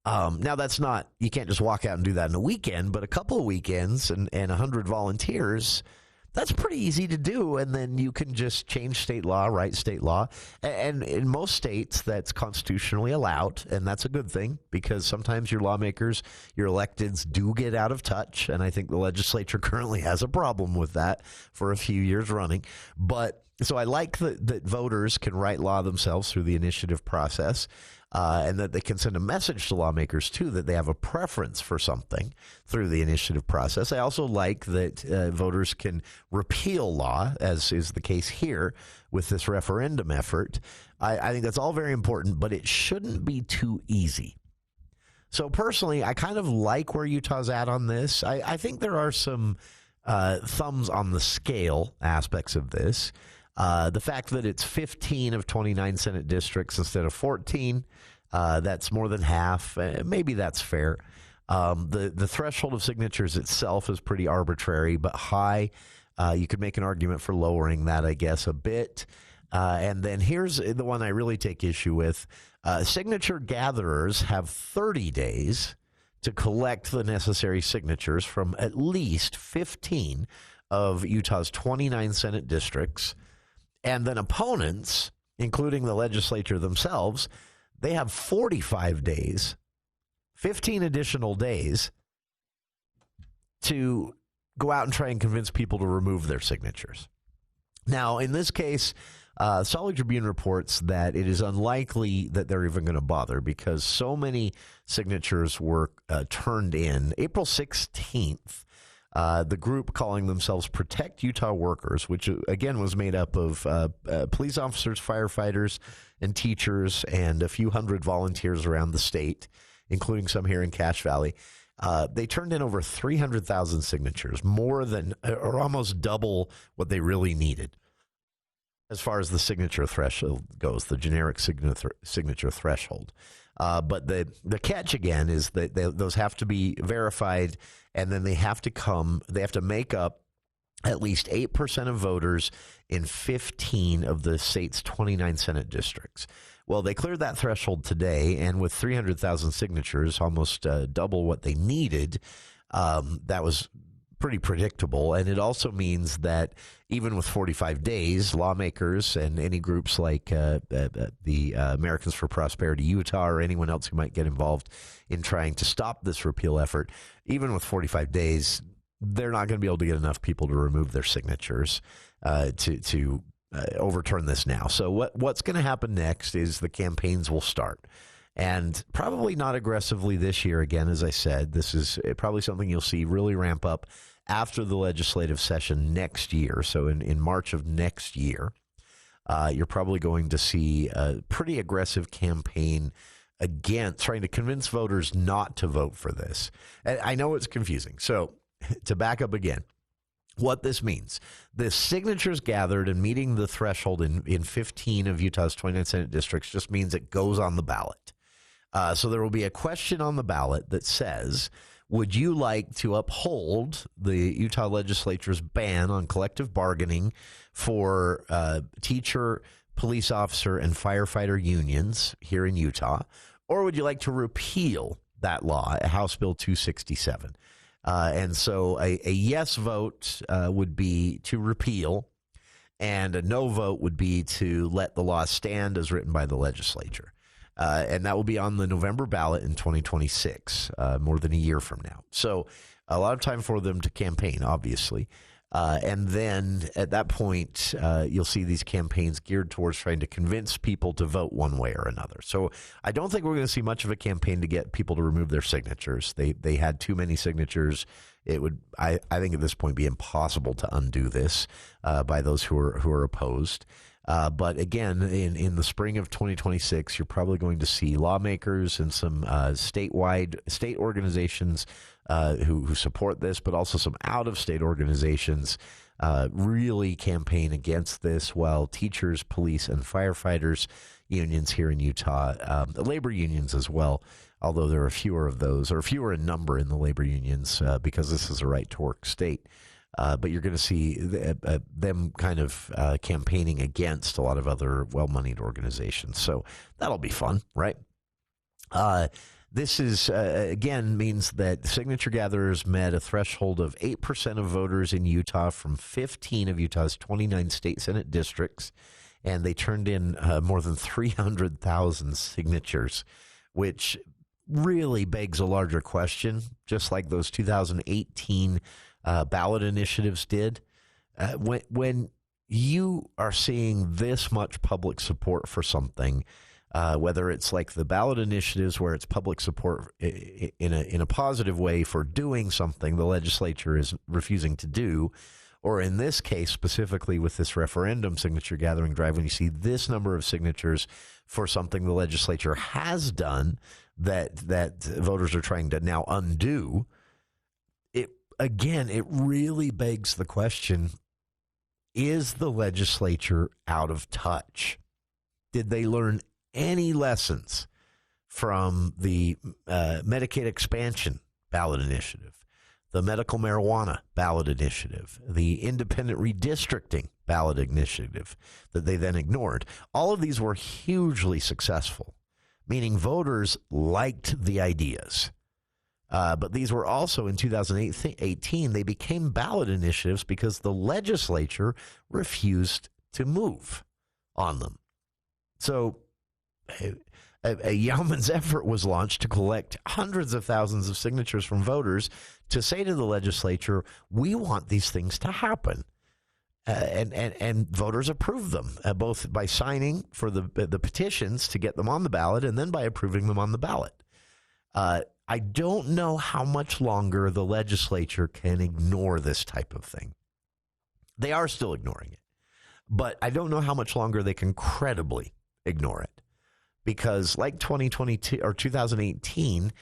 Now, that's not, you can't just walk out and do that in a weekend, but a couple of weekends and 100 volunteers, that's pretty easy to do. And then you can just change state law, write state law. And in most states, that's constitutionally allowed. And that's a good thing because sometimes your lawmakers, your electeds do get out of touch. And I think the legislature currently has a problem with that for a few years running. But so I like that voters can write law themselves through the initiative process, and that they can send a message to lawmakers, too, that they have a preference for something through the initiative process. I also like that voters can repeal law, as is the case here with this referendum effort. I think that's all very important, but it shouldn't be too easy. So personally, I kind of like where Utah's at on this. I think there are some thumbs on the scale aspects of this. The fact that it's 15 of 29 Senate districts instead of 14, that's more than half. Maybe that's fair. The threshold of signatures itself is pretty arbitrary, but high. You could make an argument for lowering that, I guess, a bit. And then here's the one I really take issue with. Signature gatherers have 30 days to collect the necessary signatures from at least 15 of Utah's 29 Senate districts. And then opponents, including the legislature themselves, They have 45 days, 15 additional days to go out and try and convince people to remove their signatures. Now, in this case, Salt Lake Tribune reports that it is unlikely that they're even going to bother because so many signatures were turned in. April 16th, the group calling themselves Protect Utah Workers, which again was made up of police officers, firefighters, and teachers, and a few hundred volunteers around the state, including some here in Cache Valley. They turned in over 300,000 signatures, more than or almost double what they really needed. As far as the signature threshold goes, the generic signature threshold. But the catch, again, is that those have to be verified, and then they have to make up at least 8% of voters in 15 of the state's 29 Senate districts. Well, they cleared that threshold today, and with 300,000 signatures, almost double what they needed, that was pretty predictable. And it also means that even with 45 days, lawmakers and any groups like the Americans for Prosperity Utah or anyone else who might get involved in trying to stop this repeal effort, even with 45 days, they're not going to be able to get enough people to remove their signatures to overturn this now. So what's going to happen next is the campaigns will start. And probably not aggressively this year. Again, as I said, this is probably something you'll see really ramp up after the legislative session next year. So in March of next year, you're probably going to see a pretty aggressive campaign against trying to convince voters not to vote for this. And I know it's confusing. So to back up again, what this means, the signatures gathered and meeting the threshold in 15 of Utah's 29 Senate districts just means it goes on the ballot. So there will be a question on the ballot that says, would you like to uphold the Utah legislature's ban on collective bargaining for teacher, police officer, and firefighter unions here in Utah? Or would you like to repeal that law, House Bill 267? And so a yes vote would be to repeal, and a no vote would be to let the law stand as written by the legislature. And that will be on the November ballot in 2026, more than a year from now. So a lot of time for them to campaign, obviously. And then at that point, you'll see these campaigns geared towards trying to convince people to vote one way or another. So I don't think we're going to see much of a campaign to get people to remove their signatures. They had too many signatures. It would, I think at this point, be impossible to undo this by those who are opposed. But again, in the spring of 2026, you're probably going to see lawmakers and some state organizations who support this, but also some out-of-state organizations really campaign against this, while teachers, police, and firefighters unions here in Utah, labor unions as well, although there are fewer of those, or fewer in number in the labor unions because this is a right-to-work state. But you're going to see them kind of campaigning against a lot of other well-moneyed organizations. So that'll be fun, right? This is, again, means that signature gatherers met a threshold of 8% of voters in Utah from 15 of Utah's 29 state Senate districts, and they turned in more than 300,000 signatures, which really begs a larger question, just like those 2018 ballot initiatives did. When you are seeing this much public support for something, whether it's like the ballot initiatives where it's public support in a positive way for doing something the legislature is refusing to do, or in this case specifically with this referendum signature gathering drive, when you see this number of signatures for something the legislature has done that voters are trying to now undo, Again, it really begs the question, is the legislature out of touch? Did they learn any lessons from the Medicaid expansion ballot initiative, the medical marijuana ballot initiative, the independent redistricting ballot initiative that they then ignored? All of these were hugely successful, meaning voters liked the ideas. But these were also, in 2018, they became ballot initiatives because the legislature refused to move on them. So a yeoman's effort was launched to collect hundreds of thousands of signatures from voters to say to the legislature, we want these things to happen. And voters approved them, both by signing for the petitions to get them on the ballot and then by approving them on the ballot. I don't know how much longer the legislature can ignore this type of thing. They are still ignoring it, but I don't know how much longer they can credibly ignore it. Because like 2022 or 2018,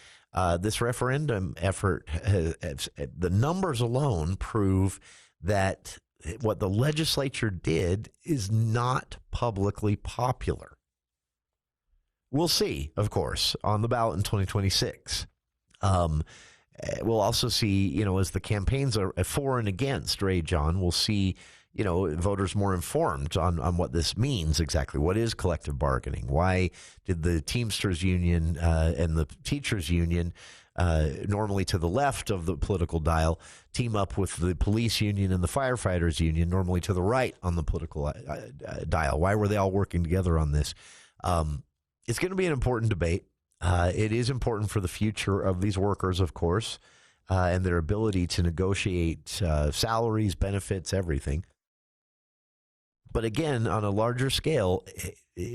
this referendum effort, the numbers alone prove that what the legislature did is not publicly popular. We'll see, of course, on the ballot in 2026. We'll also see, as the campaigns are for and against rage on, we'll see voters more informed on what this means exactly. What is collective bargaining? Why did the Teamsters Union and the Teachers Union, normally to the left of the political dial, team up with the Police Union and the Firefighters Union, normally to the right on the political dial? Why were they all working together on this? It's going to be an important debate. It is important for the future of these workers, of course, and their ability to negotiate salaries, benefits, everything. But again, on a larger scale,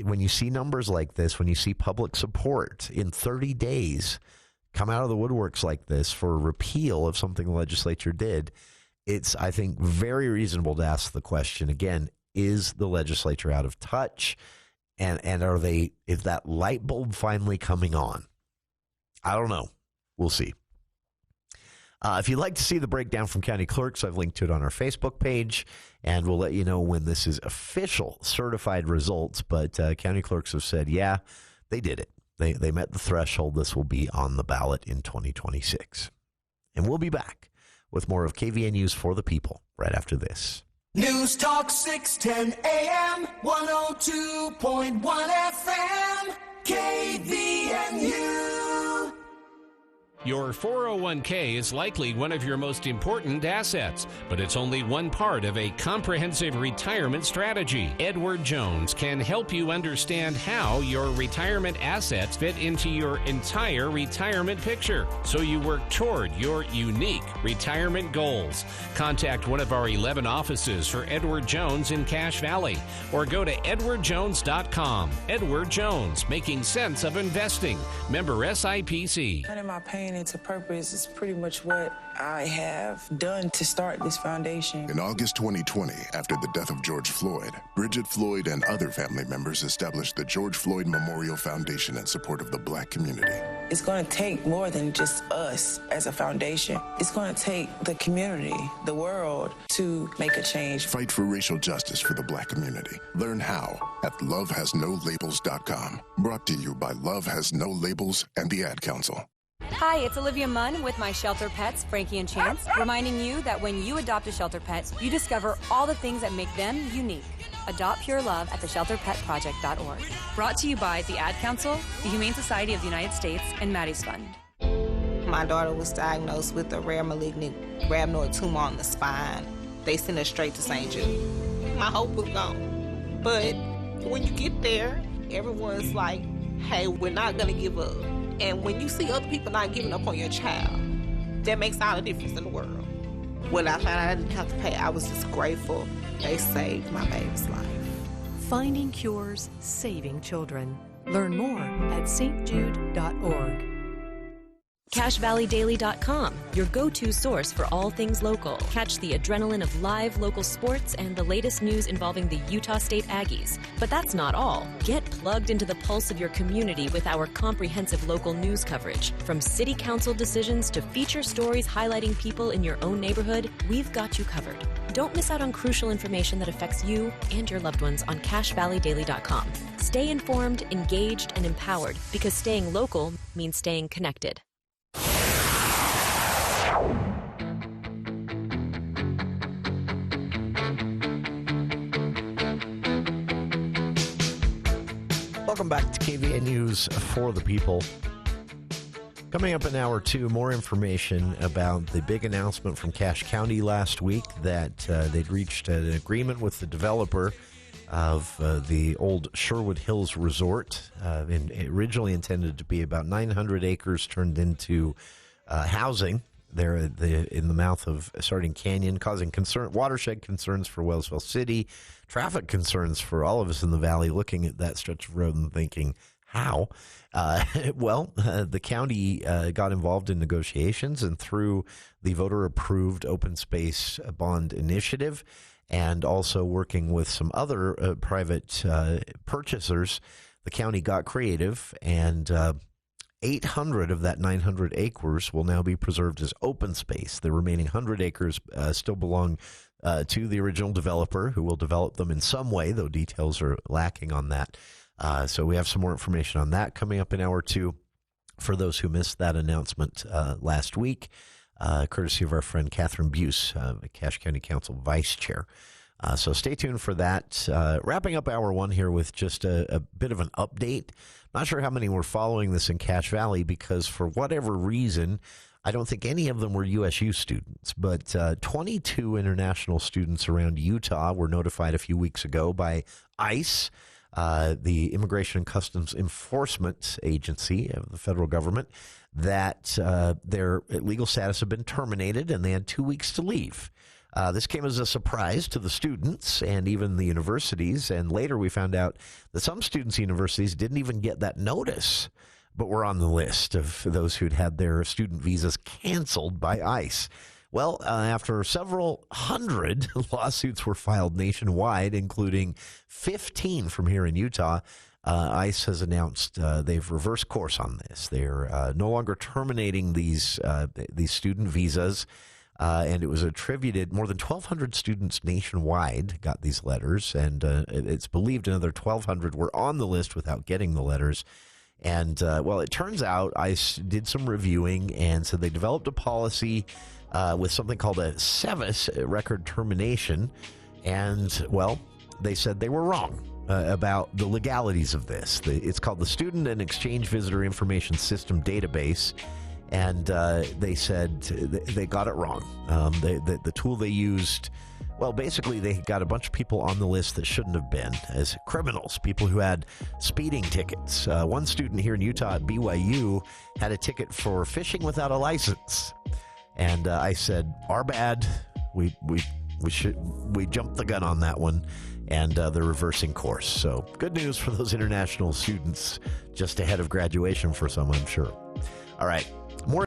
when you see numbers like this, when you see public support in 30 days come out of the woodworks like this for a repeal of something the legislature did, it's, I think, very reasonable to ask the question again, is the legislature out of touch? And is that light bulb finally coming on? I don't know. We'll see. If you'd like to see the breakdown from county clerks, I've linked to it on our Facebook page, and we'll let you know when this is official certified results. But county clerks have said, yeah, they did it. They met the threshold. This will be on the ballot in 2026. And we'll be back with more of KVNU's For the People right after this. News Talk 610 AM, 102.1 FM, KVNU. Your 401k is likely one of your most important assets, but it's only one part of a comprehensive retirement strategy. Edward Jones can help you understand how your retirement assets fit into your entire retirement picture, so you work toward your unique retirement goals. Contact one of our 11 offices for Edward Jones in Cache Valley, or go to edwardjones.com. Edward Jones, making sense of investing. Member SIPC. Turning my pain into purpose is pretty much what I have done to start this foundation. In August 2020, after the death of George Floyd, Bridget Floyd and other family members established the George Floyd Memorial Foundation in support of the Black community. It's going to take more than just us as a foundation. It's going to take the community, the world, to make a change. Fight for racial justice for the Black community. Learn how at lovehasnolabels.com. Brought to you by Love Has No Labels and the Ad Council. Hi, it's Olivia Munn with my shelter pets, Frankie and Chance, reminding you that when you adopt a shelter pet, you discover all the things that make them unique. Adopt pure love at theshelterpetproject.org. Brought to you by the Ad Council, the Humane Society of the United States, and Maddie's Fund. My daughter was diagnosed with a rare malignant rhabdoid tumor on the spine. They sent her straight to St. Jude. My hope was gone. But when you get there, everyone's like, hey, we're not going to give up. And when you see other people not giving up on your child, that makes all the difference in the world. When I found out I didn't have to pay, I was just grateful. They saved my baby's life. Finding cures, saving children. Learn more at stjude.org. CashValleyDaily.com, your go-to source for all things local. Catch the adrenaline of live local sports and the latest news involving the Utah State Aggies. But that's not all. Get plugged into the pulse of your community with our comprehensive local news coverage. From city council decisions to feature stories highlighting people in your own neighborhood, we've got you covered. Don't miss out on crucial information that affects you and your loved ones on CashValleyDaily.com. Stay informed, engaged, and empowered, because staying local means staying connected. Welcome back to KVNU's For the People. Coming up in hour two, more information about the big announcement from Cache County last week that they'd reached an agreement with the developer of the old Sherwood Hills Resort. Originally intended to be about 900 acres, turned into housing there in the mouth of Sardine Canyon, causing watershed concerns for Wellsville City, traffic concerns for all of us in the valley looking at that stretch of road and thinking, how? The county got involved in negotiations, and through the voter-approved open space bond initiative, and also working with some other private purchasers, the county got creative, and 800 of that 900 acres will now be preserved as open space. The remaining 100 acres still belong to the original developer, who will develop them in some way, though details are lacking on that. So we have some more information on that coming up in hour 2 for those who missed that announcement last week, courtesy of our friend Catherine Buse, Cache County Council Vice Chair. So stay tuned for that. Wrapping up hour 1 here with just a bit of an update. Not sure how many were following this in Cache Valley, because for whatever reason, I don't think any of them were USU students, but 22 international students around Utah were notified a few weeks ago by ICE, the Immigration and Customs Enforcement Agency of the federal government, that their legal status had been terminated and they had 2 weeks to leave. This came as a surprise to the students and even the universities, and later we found out that some students and universities didn't even get that notice, but were on the list of those who'd had their student visas canceled by ICE. Well, after several hundred lawsuits were filed nationwide, including 15 from here in Utah, ICE has announced they've reversed course on this. They're no longer terminating these student visas, and it was attributed, more than 1,200 students nationwide got these letters, and it's believed another 1,200 were on the list without getting the letters. And, it turns out ICE did some reviewing, and so they developed a policy with something called a SEVIS, record termination. And, they said they were wrong about the legalities of this. It's called the Student and Exchange Visitor Information System Database. And they said they got it wrong. The tool they used, basically they got a bunch of people on the list that shouldn't have been as criminals, people who had speeding tickets. One student here in Utah at BYU had a ticket for fishing without a license. And I said, our bad. We jumped the gun on that one, and they're reversing course. So good news for those international students just ahead of graduation for some, I'm sure. All right. More